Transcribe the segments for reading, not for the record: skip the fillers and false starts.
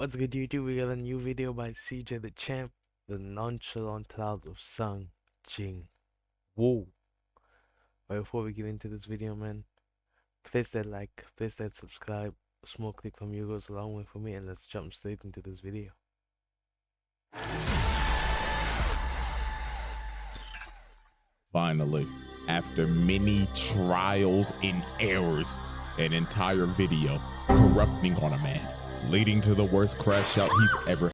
What's good, YouTube? We got a new video by CJ the Champ, the nonchalant cloud of Sung Jin-Woo. But before we get into this video, man, place that like, place that subscribe, a small click from you goes a long way for me, and let's jump straight into this video. Finally, after many trials and errors, an entire video corrupting on a man, leading to the worst crash out he's ever.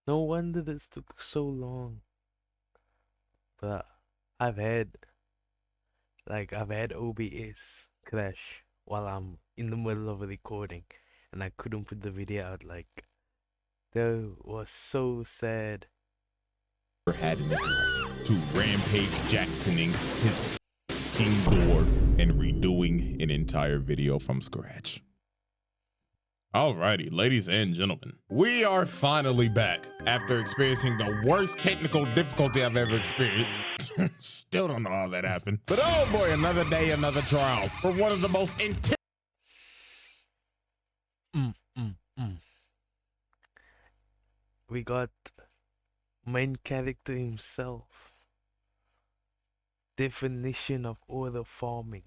No wonder this took so long. But I've had OBS crash while I'm in the middle of a recording, and I couldn't put the video out. Like, that was so sad. Had in his life, to Rampage Jacksoning his f***ing door and redoing an entire video from scratch. Alrighty, ladies and gentlemen, we are finally back after experiencing the worst technical difficulty I've ever experienced. Still don't know how that happened, but oh boy, another day, another trial for one of the most intense. We got main character himself. Definition of order farming.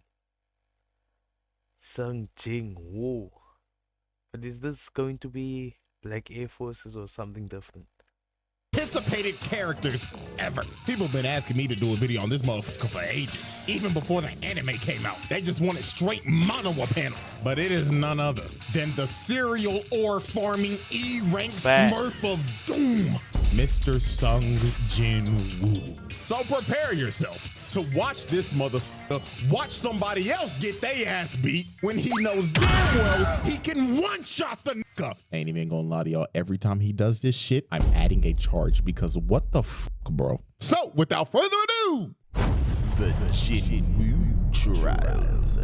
Sung Jin-Woo. But is this going to be Black Air Forces or something different? Anticipated characters ever. People have been asking me to do a video on this motherfucker for ages. Even before the anime came out. They just wanted straight monowa panels. But it is none other than the serial ore farming E-rank smurf of doom, Mr. Sung Jin-Woo. So prepare yourself to watch this motherfucker watch somebody else get their ass beat when he knows damn well he can one-shot the nigga. Ain't even gonna lie to y'all, every time he does this shit, I'm adding a charge because what the fuck, bro? So, without further ado, the Jin-Woo trials.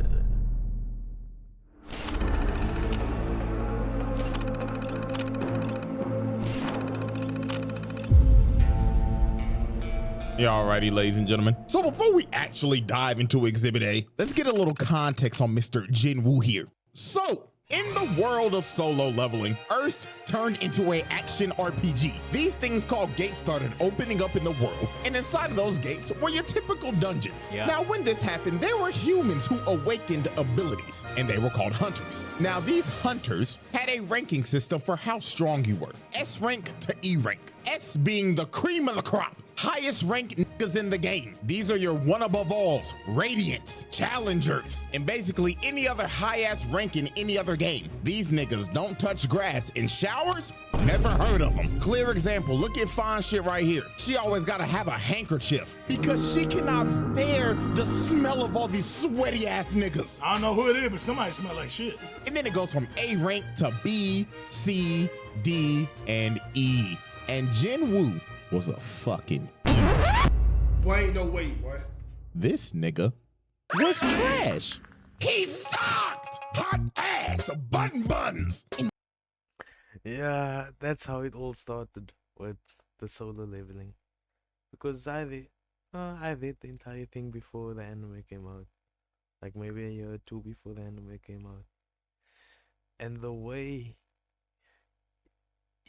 Yeah, alrighty, ladies and gentlemen. So before we actually dive into Exhibit A, let's get a little context on Mr. Jin-Woo here. So, in the world of solo leveling, Earth turned into an action RPG. These things called gates started opening up in the world, and inside of those gates were your typical dungeons. Yeah. Now, when this happened, there were humans who awakened abilities, and they were called hunters. Now, these hunters had a ranking system for how strong you were. S rank to E rank. S being the cream of the crop. Highest ranked niggas in the game. These are your one above alls, radiants, challengers, and basically any other high-ass rank in any other game. These niggas don't touch grass. In showers, never heard of them. Clear example, look at fine shit right here. She always gotta have a handkerchief because she cannot bear the smell of all these sweaty ass niggas. I don't know who it is, but somebody smell like shit. And then it goes from A rank to B, C, D, and E. And Jin-Woo was a fucking Boy, ain't no way, boy. This nigga was trash. He sucked! Hot ass, buns. Yeah, that's how it all started with the solo leveling. Because I read the entire thing before the anime came out. Like maybe a year or two before the anime came out. And the way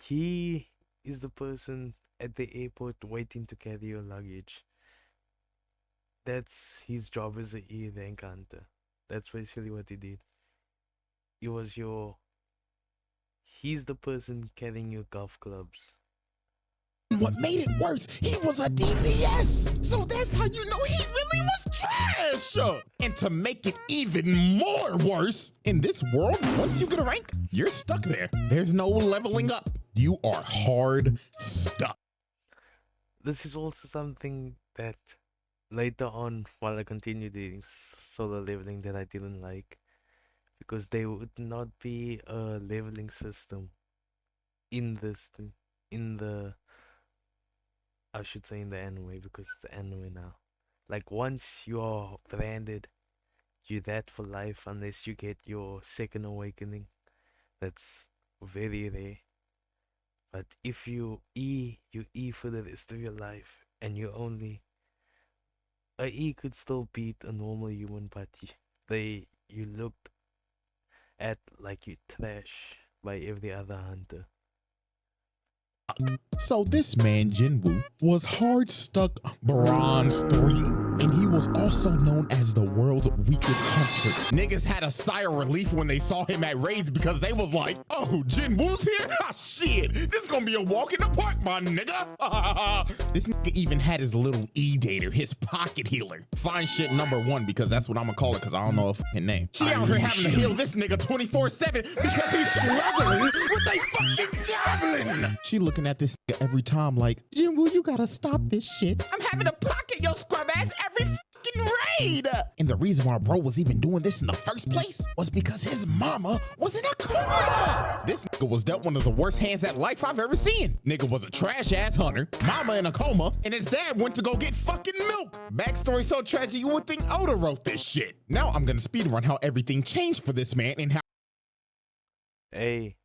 he is the person at the airport waiting to carry your luggage. That's his job as a E-rank hunter. That's basically what he did. He's the person carrying your golf clubs. What made it worse, he was a DPS. So that's how you know he really was trash. And to make it even more worse, in this world, once you get a rank, you're stuck there. There's no leveling up. You are hard stuck. This is also something that later on, while I continued doing solo leveling, that I didn't like, because there would not be a leveling system in I should say in the anime, because it's the anime now. Like once you are branded, you're that for life unless you get your second awakening. That's very rare. But if you E for the rest of your life, and a E could still beat a normal human, but you looked at like you trash. by every other hunter. So this man, Jin-Woo, was hard stuck bronze 3, and he was also known as the world's weakest hunter. Niggas had a sigh of relief when they saw him at raids because they was like, oh, Jin-Woo's here? Shit, this gonna be a walk in the park, my nigga. This nigga even had his little E-dater, his pocket healer. Fine shit #1 because that's what I'm gonna call it because I don't know a fucking name. She out here having to heal this nigga 24/7 because he's struggling with a fucking goblin. She looking at this nigga every time like, Jin-Woo, you gotta stop this shit. I'm having to pocket your scrub ass every fucking raid. And the reason why bro was even doing this in the first place was because his mama was in a coma. This nigga was dealt one of the worst hands at life I've ever seen. Nigga was a trash ass hunter, mama in a coma, and his dad went to go get fucking milk. Backstory so tragic you would think Oda wrote this shit. Now I'm gonna speedrun how everything changed for this man and how Hey,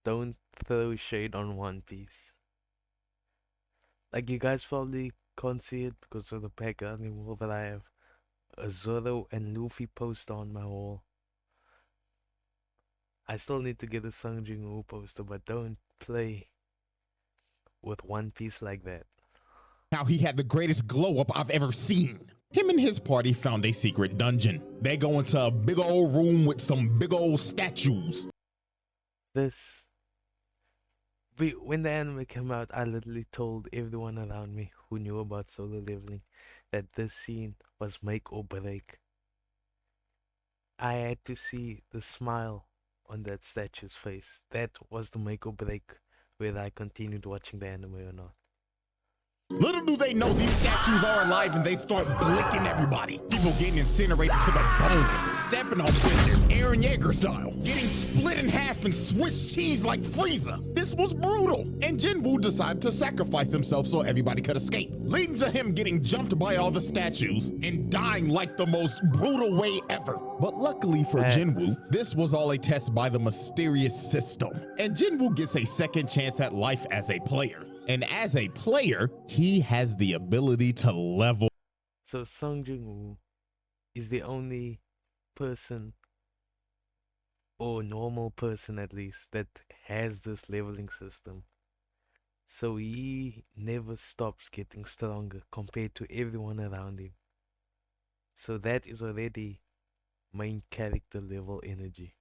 don't throw shade on One Piece. Like, you guys probably can't see it because of the background anymore, but I have a Zoro and Luffy poster on my wall. I still need to get a Sung Jin-Woo poster, but don't play with One Piece like that. how he had the greatest glow up I've ever seen. Him and his party found a secret dungeon. They go into a big old room with some big old statues. When the anime came out, I literally told everyone around me who knew about solo leveling that this scene was make or break. I had to see the smile on that statue's face. That was the make or break whether I continued watching the anime or not. Little do they know these statues are alive and they start blicking everybody. People getting incinerated to the bone, stepping on bitches, Eren Yeager style, getting split in half and Swiss cheese like Frieza. This was brutal, and Jin-Woo decided to sacrifice himself so everybody could escape, leading to him getting jumped by all the statues and dying like the most brutal way ever. But luckily for Jin-Woo, this was all a test by the mysterious system, and Jin-Woo gets a second chance at life as a player. And as a player, he has the ability to level. So Sung Jin-Woo is the only person, or normal person at least, that has this leveling system. So he never stops getting stronger compared to everyone around him. So that is already main character level energy.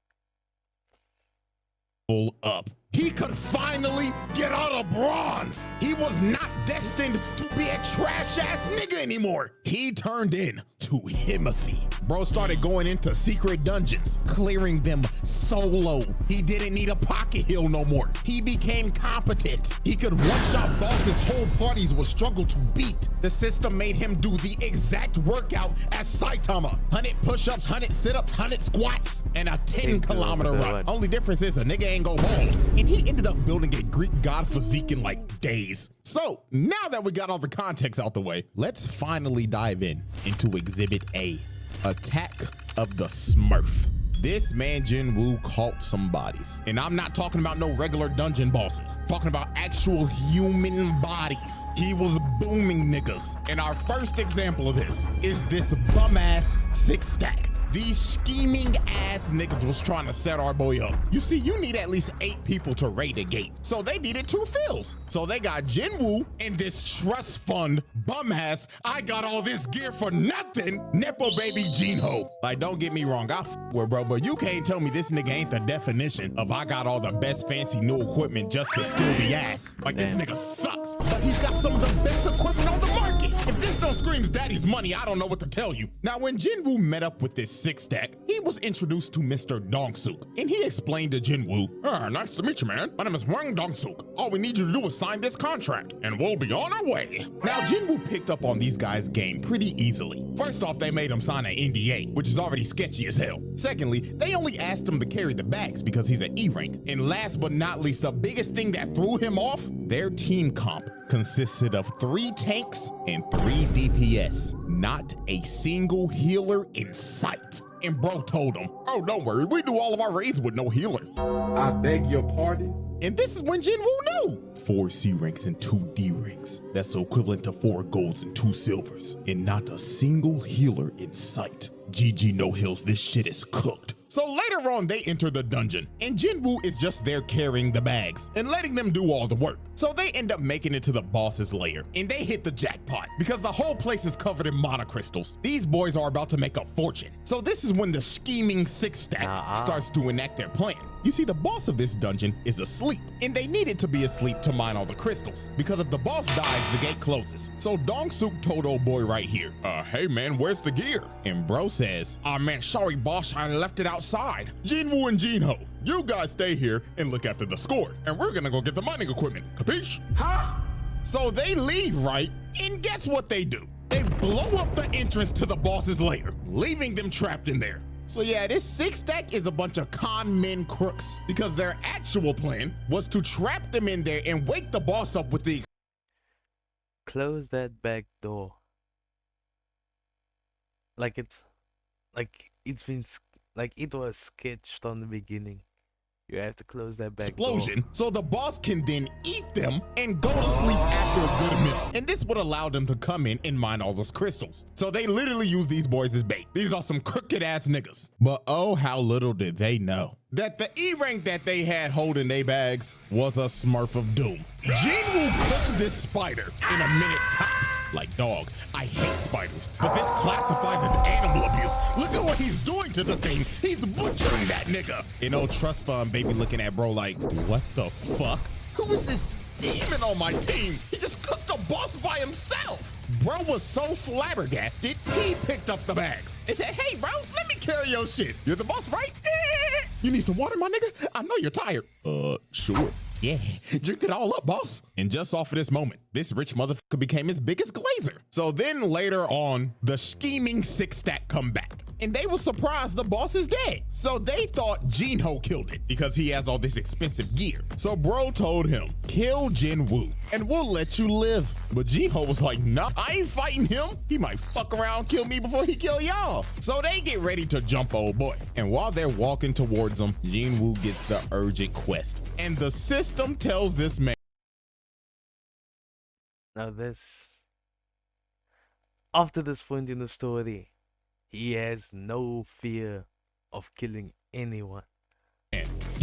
Up. He could finally get out of bronze. He was not destined to be a trash ass nigga anymore. He turned in to Himothy. Bro started going into secret dungeons, clearing them solo. He didn't need a pocket heal no more. He became competent. He could one-shot bosses whole parties would struggle to beat. The system made him do the exact workout as Saitama. 100 push-ups, 100 sit-ups, 100 squats, and a 10-kilometer run. Only difference is a nigga ain't go bald. And he ended up building a Greek god physique in like days. So now that we got all the context out the way, let's finally dive into Exhibit A, Attack of the Smurf. This man Jin-Woo caught some bodies. And I'm not talking about no regular dungeon bosses. I'm talking about actual human bodies. He was booming niggas. And our first example of this is this bum-ass 6-stack. These scheming ass niggas was trying to set our boy up. You see, you need at least 8 people to raid a gate. So they needed 2 fills. So they got Jin-Woo and this trust fund bum ass, I got all this gear for nothing, Nepo baby Gino. Like, don't get me wrong, I f with bro, but you can't tell me this nigga ain't the definition of I got all the best fancy new equipment just to still be ass. Like, this nigga sucks, but he's got some of the best equipment on the market. If this don't screams daddy's money, I don't know what to tell you. Now, when Jin-Woo met up with this 6-stack, he was introduced to Mr. Dong-Suk, and he explained to Jin-Woo, nice to meet you, man. My name is Hwang Dong-Suk. All we need you to do is sign this contract, and we'll be on our way. Now, Jin-Woo picked up on these guys' game pretty easily. First off, they made him sign an NDA, which is already sketchy as hell. Secondly, they only asked him to carry the bags because he's an E rank. And last but not least, the biggest thing that threw him off, their team comp consisted of 3 tanks and 3 DPS. Not a single healer in sight. And bro told him, oh, don't worry, we do all of our raids with no healer. I beg your pardon? And this is when Jin-Woo knew. 4 C ranks and 2 D ranks. That's equivalent to 4 golds and 2 silvers. And not a single healer in sight. GG no heals, this shit is cooked. So later on, they enter the dungeon, and Jin-Woo is just there carrying the bags and letting them do all the work. So they end up making it to the boss's lair, and they hit the jackpot because the whole place is covered in mana crystals. These boys are about to make a fortune. So this is when the scheming six stack starts to enact their plan. You see, the boss of this dungeon is asleep, and they needed to be asleep to mine all the crystals, because if the boss dies, the gate closes. So Dong-suk told old boy right here, hey man, where's the gear? And bro says, man, sorry boss, I left it outside. Jin-Woo and Jin-Ho, you guys stay here and look after the score, and we're gonna go get the mining equipment, capiche? Huh? So they leave, right? And guess what they do? They blow up the entrance to the boss's lair, leaving them trapped in there. So yeah, this six stack is a bunch of con men crooks, because their actual plan was to trap them in there and wake the boss up with the Close that back door. Like it was sketched on the beginning. You have to close that back explosion door. so the boss can then eat them and go to sleep after a good meal. And this would allow them to come in and mine all those crystals. So they literally use these boys as bait. These are some crooked ass niggas. But oh, how little did they know that the E rank that they had holding their bags was a Smurf of Doom. Jin-Woo cooks this spider in a minute tops. Like, dog, I hate spiders, but this classifies as animal abuse. Look at what he's doing to the thing. He's butchering that nigga. You know, trust fund baby looking at bro like, what the fuck? Who is this demon on my team? He just cooked a boss by himself. Bro was so flabbergasted, he picked up the bags and said, hey bro, let me carry your shit. You're the boss, right? You need some water, my nigga? I know you're tired. Sure. Yeah, drink it all up, boss. And just off of this moment, this rich motherfucker became his biggest glazer. So then later on, the scheming six stack come back. And they were surprised the boss is dead. So they thought Jin-Ho killed it because he has all this expensive gear. So bro told him, kill Jin-Woo and we'll let you live. But Jin-Ho was like, nah, I ain't fighting him. He might fuck around, kill me before he kill y'all. So they get ready to jump old boy. And while they're walking towards him, Jin-Woo gets the urgent quest. And the system tells this man, Now after this point in the story, he has no fear of killing anyone.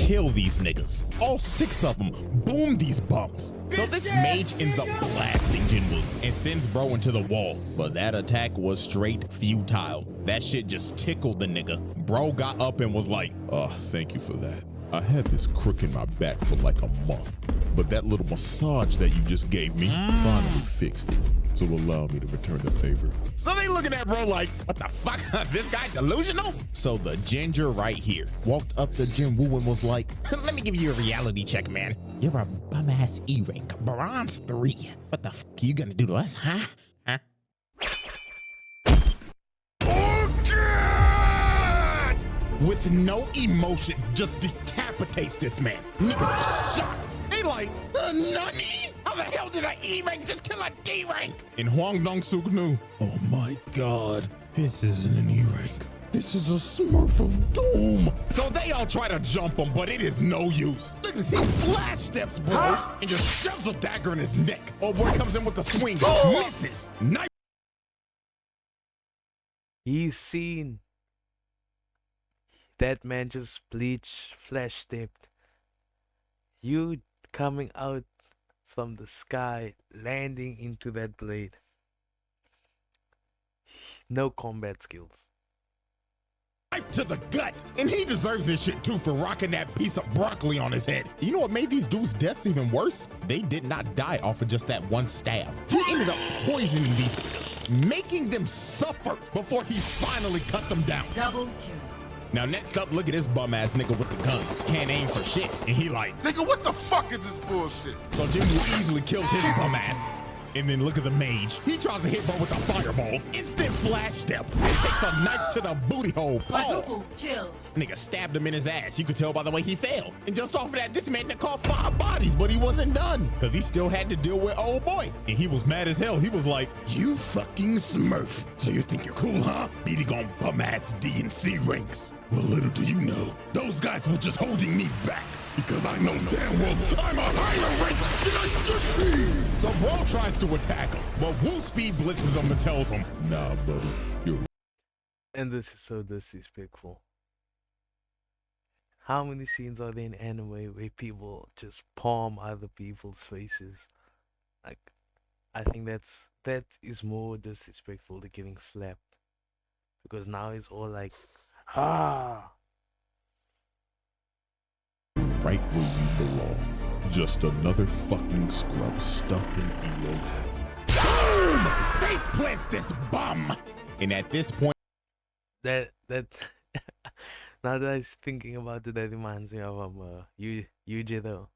kill these niggas. All 6 of them. Boom these bums. So this mage ends up blasting Jin-Woo and sends bro into the wall. But that attack was straight futile. That shit just tickled the nigga. Bro got up and was like, thank you for that. I had this crook in my back for like a month, but that little massage that you just gave me finally fixed it. So allow me to return the favor. So they looking at bro like, what the fuck? This guy delusional? So the ginger right here walked up to Jin-Woo and was like, let me give you a reality check, man. You're a bum-ass E-rank, bronze 3. What the fuck are you gonna do to us, huh? With no emotion, just decapitates this man. Niggas is shocked. They like, nani? How the hell did an E-rank just kill a D-rank? And Hwang Dong-suk knew, oh my god, this isn't an E-rank. This is a Smurf of Doom. So they all try to jump him, but it is no use. Look at this, he flash steps, bro, and just shoves a dagger in his neck. Oh boy comes in with the swing, misses. Knife. He's seen that man just bleach flash stepped. You coming out from the sky, landing into that blade. No combat skills. Knife to the gut. And he deserves this shit too for rocking that piece of broccoli on his head. You know what made these dudes' deaths even worse? They did not die off of just that one stab. He ended up poisoning these niggas, making them suffer before he finally cut them down. Double kill. Now next up, look at this bum-ass nigga with the gun. Can't aim for shit. And he like, nigga, what the fuck is this bullshit? so Jin-Woo easily kills his bum-ass. And then look at the mage. He tries to hit bro with a fireball. Instant flash step. And takes a knife to the booty hole. Pause. Kill. Nigga stabbed him in his ass. You could tell by the way he fell. And just off of that, this man caused 5 bodies, but he wasn't done. Cause he still had to deal with old boy. And he was mad as hell. He was like, you fucking Smurf. So you think you're cool, huh? Beating on bum-ass D and C ranks. Well, little do you know, those guys were just holding me back. Because I know damn well I'm a higher rank than I should be. So bro tries to attack him, but Woo Speed blitzes him and tells him, nah, buddy, you're... And this is so disrespectful. How many scenes are there in anime where people just palm other people's faces? Like, I think that is more disrespectful to getting slapped because now it's all like, ah, Right where you belong. Just another fucking scrub stuck in elo hell. Boom! Face plants this bum! And at this point, that. Now that I was thinking about it, that reminds me of Yuji though,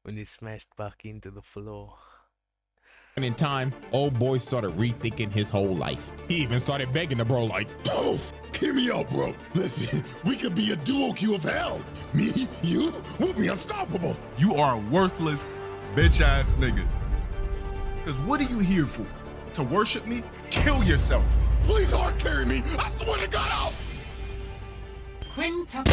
when he smashed back into the floor. in time, old boy started rethinking his whole life. He even started begging the bro like, oh, hear me out, bro. Listen, we could be a duo queue of hell. Me, you, we'll be unstoppable. You are a worthless, bitch ass nigga. Because what are you here for? To worship me? Kill yourself. Please hard carry me. I swear to God, I'll... Quintuple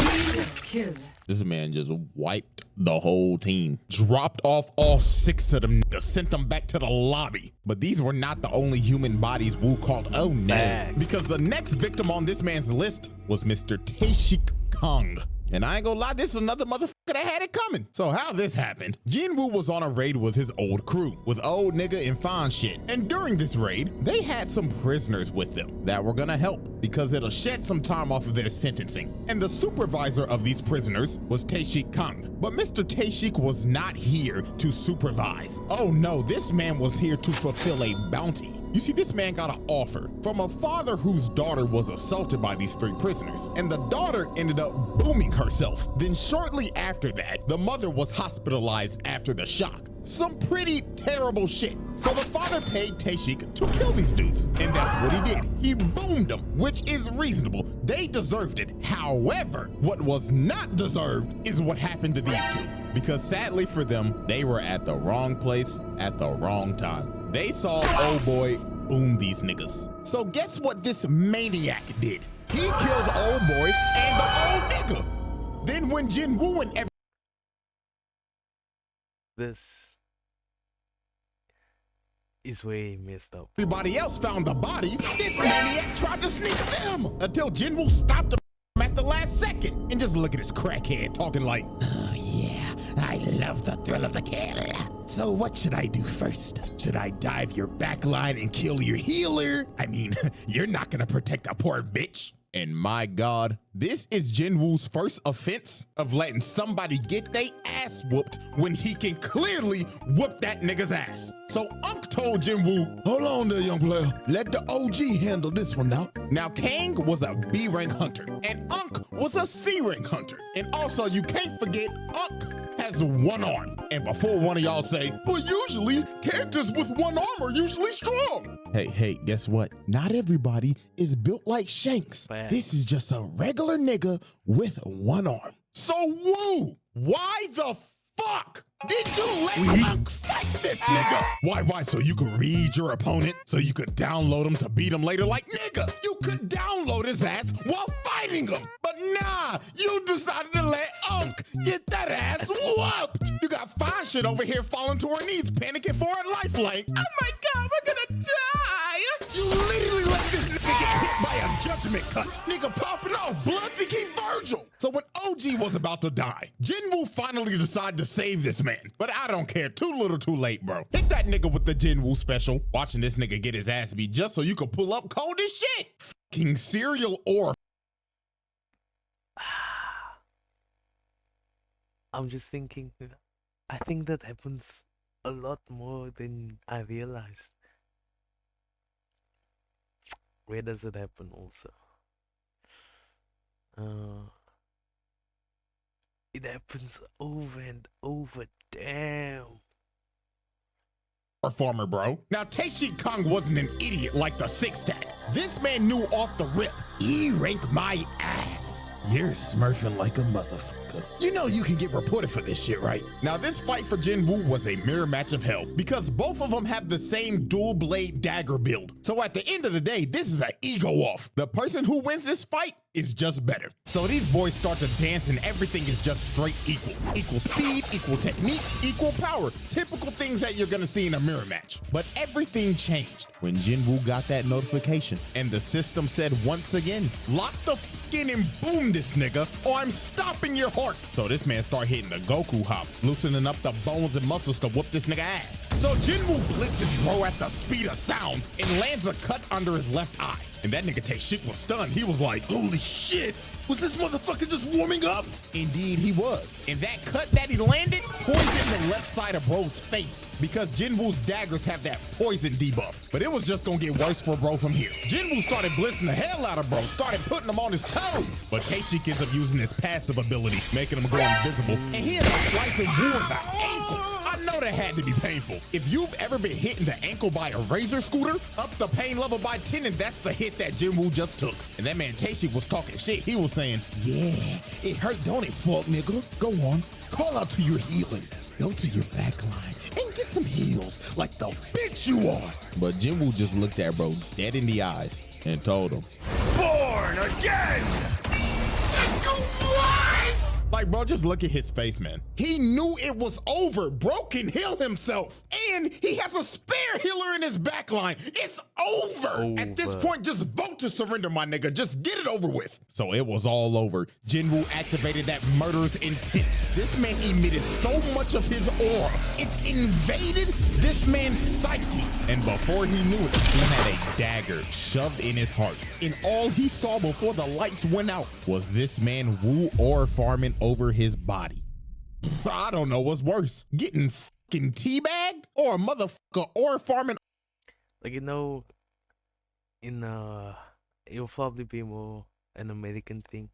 kill. This man just wiped the whole team, dropped off all 6 of them, sent them back to the lobby. But these were not the only human bodies Woo called oh no, because the next victim on this man's list was Mr. Taeshik Kong. And I ain't gonna lie, this is another motherfucker that had it coming. So how this happened, Jin-Woo was on a raid with his old crew, with old nigga and fine shit. And during this raid, they had some prisoners with them that were gonna help because it'll shed some time off of their sentencing. And the supervisor of these prisoners was Taeshik Kong. But Mr. Taeshik was not here to supervise. Oh no, this man was here to fulfill a bounty. You see, this man got an offer from a father whose daughter was assaulted by these 3 prisoners, and the daughter ended up booming herself. Then shortly after that, the mother was hospitalized after the shock. Some pretty terrible shit. So the father paid Taeshik to kill these dudes, and that's what he did. He boomed them, which is reasonable. They deserved it. However, what was not deserved is what happened to these 2. Because sadly for them, they were at the wrong place at the wrong time. They saw old boy boom these niggas. So guess what this maniac did? He kills old boy and the old nigga. Then when Jin-Woo and This is where he messed up. everybody else found the bodies, this maniac tried to sneak them until Jin-Woo stopped him at the last second. And just look at this crackhead talking like, oh yeah, I love the thrill of the kill. So what should I do first? Should I dive your backline and kill your healer? I mean, you're not gonna protect a poor bitch. And my God, this is Jin-Woo's first offense of letting somebody get their ass whooped when he can clearly whoop that nigga's ass. So Unk told Jin-Woo, hold on there, young player. Let the OG handle this one now. Now, Kang was a B rank hunter and Unk was a C rank hunter. And also, you can't forget, Unk has 1 arm. And before one of y'all say, well, usually characters with 1 arm are usually strong. Hey, guess what? Not everybody is built like Shanks. This is just a regular nigga with 1 arm. So Woo, why the fuck did you let Unk fight this nigga? Why? So you could read your opponent? So you could download him to beat him later? Like, nigga, you could download his ass while fighting him. But nah, you decided to let Unk get that ass whooped. You got fine shit over here falling to her knees, panicking for her lifeline. Oh my God, we're gonna die. You literally let this nigga get hit by a judgment cut. Nigga popping off, blood to keep Virgil. So when OG was about to die, Jin-Woo finally decided to save this man. But I don't care, too little too late, bro. Hit that nigga with the Jin-Woo special. Watching this nigga get his ass beat just so you could pull up cold as shit. Fucking cereal or... I'm just thinking, I think that happens a lot more than I realized. Where does it happen also? It happens over and over. Damn. Farmer, bro. Now, Taeshik Kong wasn't an idiot like the 6-stack. This man knew off the rip. He ranked my ass. You're smurfing like a motherfucker. You know you can get reported for this shit, right? Now, this fight for Jin-Woo was a mirror match of hell because both of them have the same dual blade dagger build. So at the end of the day, this is an ego off. The person who wins this fight is just better. So these boys start to dance and everything is just straight equal. Equal speed, equal technique, equal power. Typical things that you're gonna see in a mirror match. But everything changed when Jin-Woo got that notification and the system said once again, lock the f in and boom this nigga or I'm stopping your heart. So this man start hitting the Goku hop, loosening up the bones and muscles to whoop this nigga ass. So Jin-Woo blitzes bro at the speed of sound and lands a cut under his left eye. And that nigga Taeshik was stunned. He was like, holy shit, was this motherfucker just warming up? Indeed he was. And that cut that he landed poisoned the left side of bro's face because Jin-Woo's daggers have that poison debuff. But it was just gonna get worse for bro from here. Jin-Woo started blitzing the hell out of bro, started putting him on his toes. But Taeshik ends up using his passive ability, making him go invisible. And he ends up slicing Woo in the ankles. I know that had to be painful. If you've ever been hit in the ankle by a razor scooter, up the pain level by 10, and that's the hit that Jin-Woo just took. And that man Taeshik was talking shit. He was saying, yeah, it hurt, don't it, fuck nigga? Go on, call out to your healer. Go to your back line and get some heals like the bitch you are. But Jin-Woo just looked at bro dead in the eyes and told him, born again! Like, bro, just look at his face, man. He knew it was over. Bro can heal himself. And he has a spare healer in his backline. It's over. At this point, just vote to surrender, my nigga. Just get it over with. So it was all over. Jin-Woo activated that murderous intent. This man emitted so much of his aura. It invaded this man's psyche. And before he knew it, he had a dagger shoved in his heart. And all he saw before the lights went out was this man Woo aura farming over his body. I don't know what's worse, getting fucking teabagged or a motherfucker aura farming. Like, you know, it'll probably be more an American thing.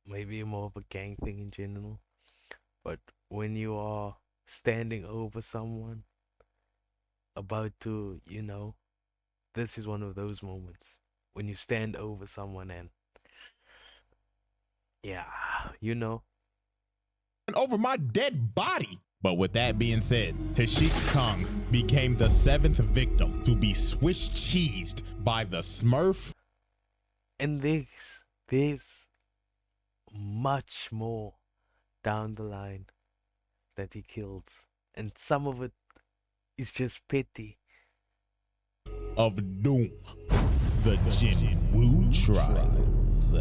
Maybe more of a gang thing in general. But when you are standing over someone, about to, you know, this is one of those moments when you stand over someone and, yeah, you know. Over my dead body. But with that being said, Tashik Kong became the 7th victim to be Swiss cheesed by the Smurf. And there's much more down the line that he kills. And some of it is just petty. Of Doom, the Jin-Woo trials.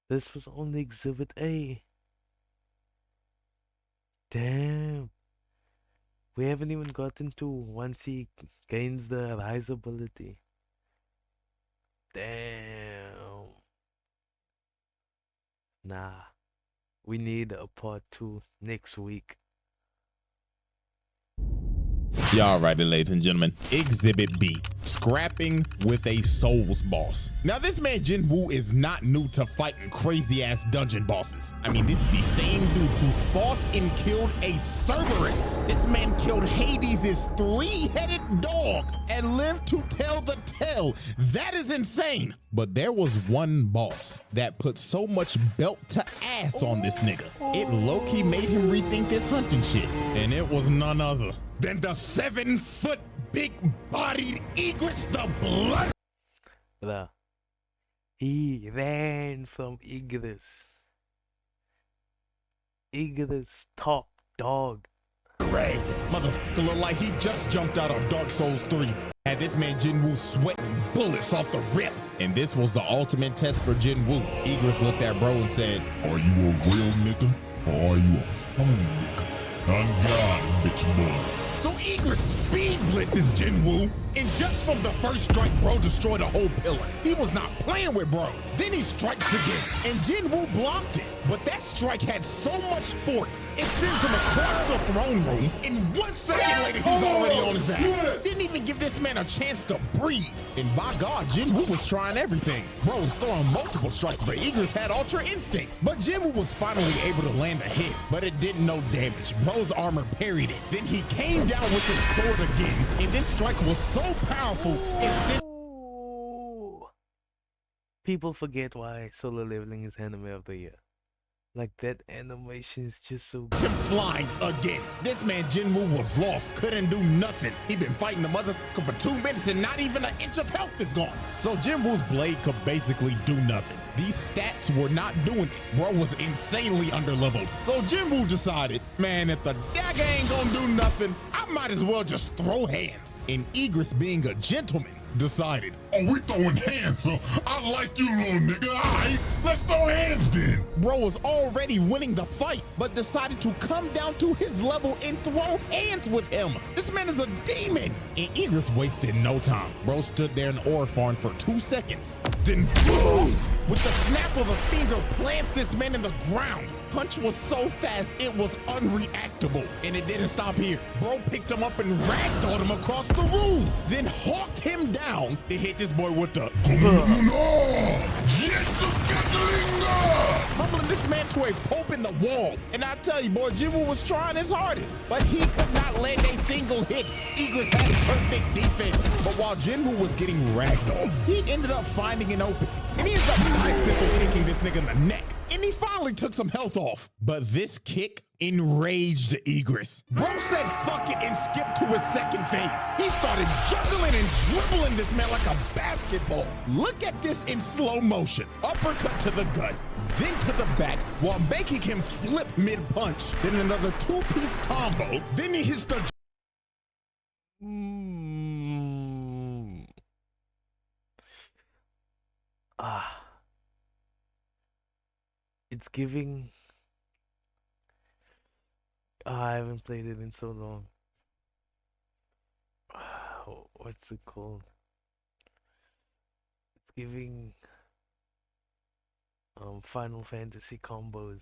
This was only Exhibit A. Damn. We haven't even gotten to once he gains the rise ability. Damn. Nah. We need a part 2 next week. Y'all righty, ladies and gentlemen. Exhibit B, scrapping with a Souls boss. Now, this man Jin-Woo is not new to fighting crazy-ass dungeon bosses. I mean, this is the same dude who fought and killed a Cerberus. This man killed Hades' 3-headed dog and lived to tell the tale. That is insane. But there was one boss that put so much belt to ass on this nigga. It low-key made him rethink this hunting shit. And it was none other than the 7-foot big-bodied Egress the Blood. Bruh. He ran from Egress. Egress top dog. Red. Motherfucker look like he just jumped out of Dark Souls 3. Had this man Jin-Woo sweating bullets off the rip. And this was the ultimate test for Jin-Woo. Egress looked at bro and said, are you a real nigga or are you a phony nigga? I'm God, bitch boy. So Egress speed blitzes Jin-Woo, and just from the first strike, bro destroyed a whole pillar. He was not playing with bro. Then he strikes again, and Jin-Woo blocked it. But that strike had so much force, it sends him across the throne room, and 1 second later, he's already on his ass. Didn't even give this man a chance to breathe. And by God, Jin-Woo was trying everything. Bro was throwing multiple strikes, but Egress had Ultra Instinct. But Jin-Woo was finally able to land a hit, but it did no damage. Bro's armor parried it. Then he came down with his sword again, and this strike was so powerful, it sent... People forget why solo leveling is anime of the year. Like that animation is just so Him good. flying again. This man Jin-Woo was lost, couldn't do nothing. He been fighting the motherfucker for 2 minutes and not even an inch of health is gone. So Jin-Woo's blade could basically do nothing. These stats were not doing it. Bro was insanely underleveled. So Jin-Woo decided, man, if the dagger ain't gonna do nothing, I might as well just throw hands. And Egress, being a gentleman, decided, Oh, we throwing hands, so I like you, little nigga. All right, let's throw hands then. bro was already winning the fight, but decided to come down to his level and throw hands with him. This man is a demon. And Egress wasted no time. Bro stood there in ore farm for 2 seconds. Then boom! With the snap of a finger, plants this man in the ground. Punch was so fast, it was unreactable. And it didn't stop here. Bro picked him up and ragdolled him across the room. Then hawked him down to hit this boy with the humbling this man to a pulp in the wall. And I tell you, boy, Jin-Woo was trying his hardest, but he could not land a single hit. Egress had perfect defense. But while Jin-Woo was getting ragdolled, he ended up finding an opening. And he ends up bicycle kicking this nigga in the neck. And he finally took some health off. But this kick enraged Egress. Bro said fuck it and skipped to his second phase. He started juggling and dribbling this man like a basketball. Look at this in slow motion. Uppercut to the gut, then to the back, while making him flip mid-punch. Then another 2-piece combo. Then he hits the... Mm. Ah. It's giving. I haven't played it in so long. What's it called? It's giving Final Fantasy combos.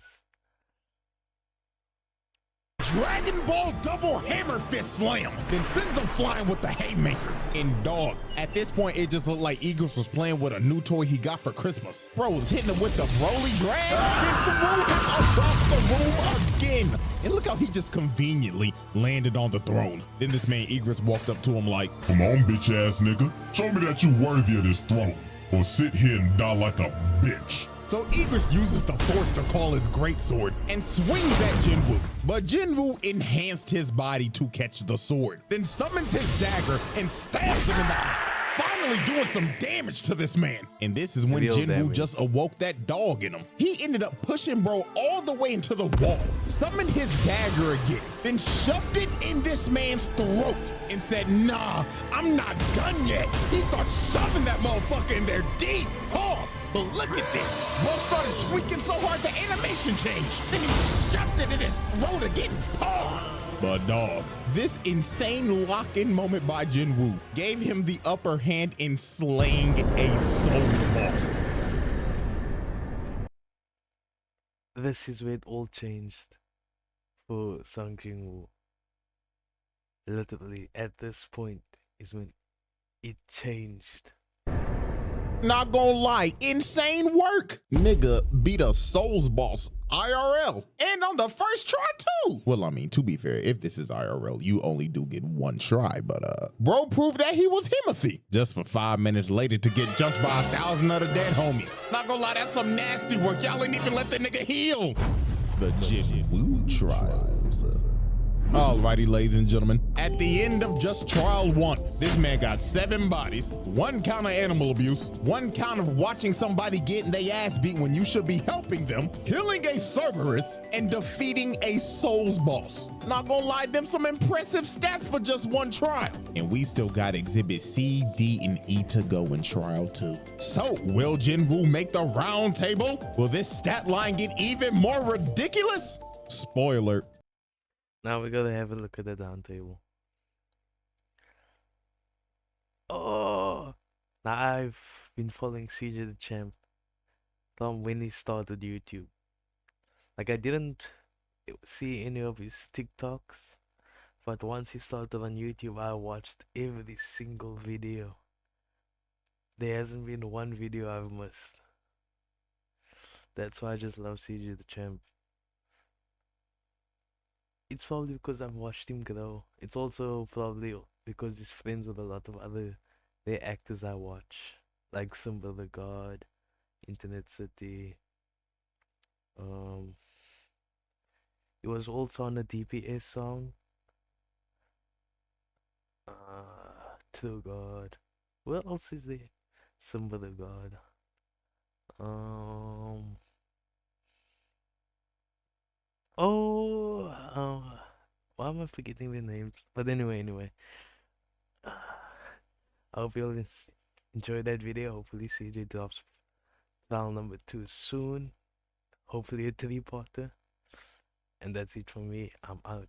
Dragon Ball double hammer fist slam, then sends him flying with the haymaker. And dog, at this point it just looked like Eagles was playing with a new toy he got for Christmas. Bro was hitting him with the Broly drag, then threw him across the room again. And look how he just conveniently landed on the throne. Then this man Egress walked up to him like, Come on, bitch ass nigga. Show me that you worthy of this throne, or sit here and die like a bitch. so Egress uses the force to call his greatsword and swings at Jin-Woo. But Jin-Woo enhanced his body to catch the sword, then summons his dagger and stabs him in the eye, finally doing some damage to this man. And this is when Real Jin-Woo damage. just awoke that dog in him. He ended up pushing bro all the way into the wall, summoned his dagger again, then shoved it in this man's throat and said, nah, I'm not done yet. He starts shoving that motherfucker in there deep. Pause. But look at this. Bro started tweaking so hard the animation changed. Then he shoved it in his throat again. Pause. But dog, this insane lock-in moment by Jin-Woo gave him the upper hand in slaying a Souls boss. This is where it all changed for Sung Jin-Woo. Literally, at this point is when it changed. Not gonna lie, insane work. Nigga beat a Souls boss IRL and on the first try too. Well, I mean, to be fair, if this is IRL, you only do get one try, but bro proved that he was Himothy just for 5 minutes later to get jumped by 1,000 other dead homies. Not gonna lie, that's some nasty work. Y'all ain't even let the nigga heal. The Jin-Woo trials. Alrighty, ladies and gentlemen, at the end of just trial 1, this man got 7 bodies, 1 count of animal abuse, 1 count of watching somebody getting their ass beat when you should be helping them, killing a Cerberus, and defeating a Souls boss. Not gonna lie, them some impressive stats for just 1 trial. And we still got exhibit C, D, and E to go in trial 2. So, will Jin-Woo make the round table? Will this stat line get even more ridiculous? Spoiler. Now we gotta have a look at the down table. Oh, now I've been following CJ the Champ from when he started YouTube. Like I didn't see any of his TikToks, but once he started on YouTube, I watched every single video. There hasn't been one video I've missed. That's why I just love CJ the Champ. It's probably because I've watched him grow. It's also probably because he's friends with a lot of other actors I watch, like Simba the God, Internet City, Um, he was also on a DPS song. To God. What else is there? Symbol of God. Um. Oh. Why am I forgetting the names? But anyway. I hope you'll enjoy that video. Hopefully, CJ drops file number 2 soon. Hopefully, a 3-parter. And that's it from me. I'm out.